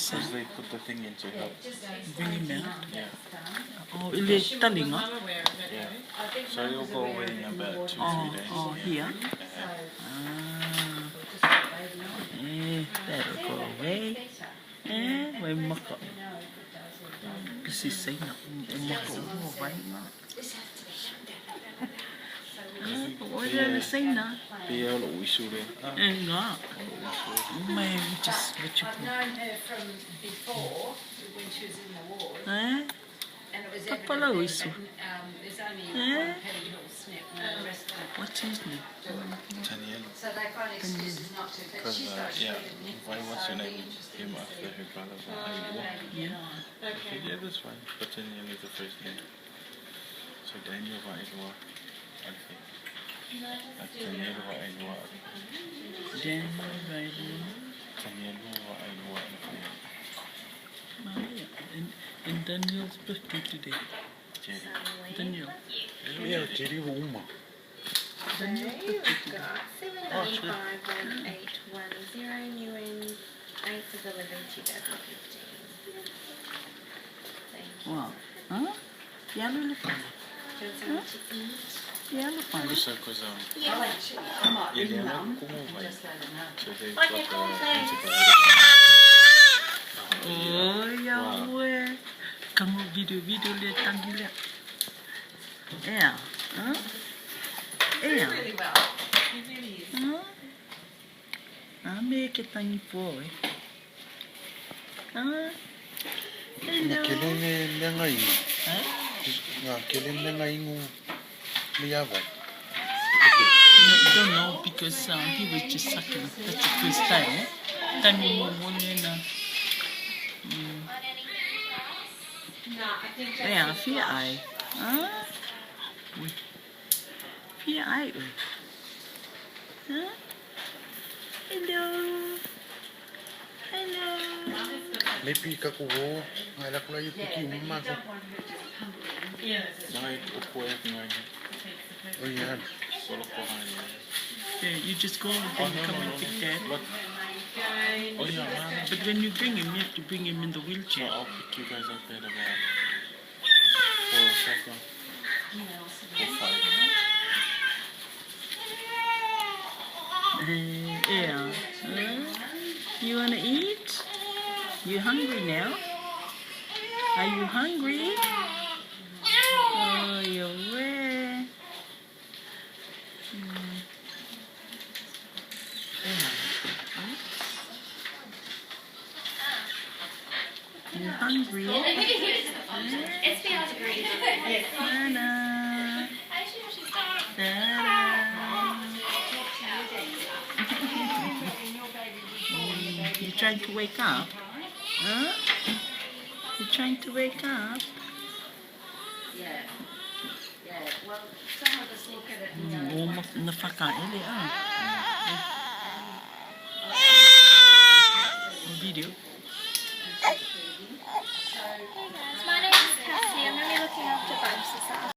this? Because they put the thing in to help. Bring him out. Yeah. Oh, ili talinga. Yeah. So you'll go away in about 2-3 days. Oh, Yeah. here. That'll go away. May maka. Kasi say na, maka mo ba na? Wala na say na. Pia lo wisure. Nga. May just what you I've known her from before when she was in the ward. And it was Papala evident wisu. that there's only one pedicle snip and the rest of them. What's his name? Daniel. So they find excuses not to. But Because she's not yeah, treated. why what's your name? Him after her brother. Yeah. Yeah, that's fine. But Daniel is the first name. So Daniel wa Ilwa. I think. Daniel wa Ilwa. Daniel Riley. Daniel wa Ilwa. And Daniel's birthday today. Jerry. Daniel. Yeah, Jerry Uma. Daniel's birthday today. 7851810 new in 8th of 11th 2015. Wow. Huh? Yalo le pala. Do you want something to eat? Yalo pala. Also, because Oh, actually, I might yeah, ring they're Mum. not cool, like, Just let her know. so they've Like got a cornflakes. antibiotics. Oh, Yahweh. Kamu video le tangi le. Yeah. Huh? Yeah. Really well. He really is. Huh? Ame ke tangi po eh. Huh? Na Hello. kelele le ngai. Huh? Na kelele le ngai ngu le yava. No, don't know because he was just sucking. That's the first time. Eh? Time mo na. No, I think that's Yeah, fear eye. Huh? Fear eye. Huh? Hello. Hello. Le pi ka ko ngai la ko yu ki ma ko. Ngai upo e ngai. O ya. Solo ko hanya. Yeah, you just go and then come and pick Dad. Look. Oh yeah, man. But when you bring him, you have to bring him in the So wheelchair. I'll pick you guys up at about 4 o'clock. 4, 5. Yeah. You wanna eat? You hungry now? Are you hungry? Oh, you're where? You hungry? It's been great. Nana. You trying to wake up? Huh? You trying to wake up? Yeah. Yeah. Well, some of us look at it and go, Oh, nafakain ah. Video.